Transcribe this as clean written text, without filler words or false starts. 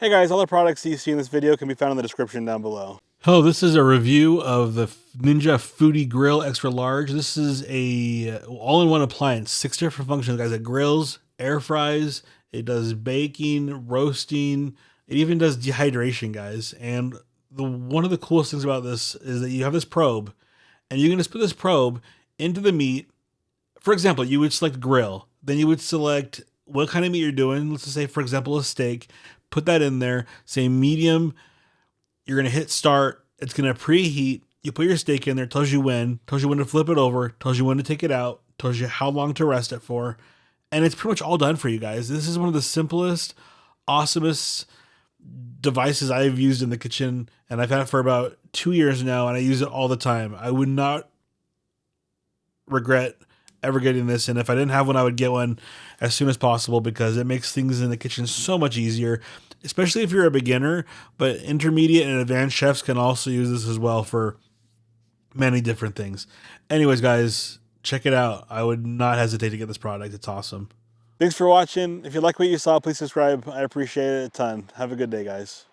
Hey guys, all the products you see in this video can be found in the description down below. Hello, this is a review of the Ninja FoodiGrill Extra Large. This is a all-in-one appliance, 6 different functions, guys. It grills, air fries, it does baking, roasting, it even does dehydration, guys. And one of the coolest things about this is that you have this probe, and you can just put this probe into the meat. For example, you would select grill, then you would select what kind of meat you're doing. Let's just say, for example, a steak. Put that in there, say medium. You're going to hit start. It's going to preheat. You put your steak in there, tells you when to flip it over, tells you when to take it out, tells you how long to rest it for. And it's pretty much all done for you guys. This is one of the simplest, awesomest devices I've used in the kitchen. And I've had it for about 2 years now, and I use it all the time. I would not regret ever getting this, and if I didn't have one, I would get one as soon as possible because it makes things in the kitchen so much easier, especially if you're a beginner. But intermediate and advanced chefs can also use this as well for many different things. Anyways, guys, check it out. I would not hesitate to get this product. It's awesome. Thanks for watching. If you like what you saw, please subscribe. I appreciate it a ton. Have a good day, guys.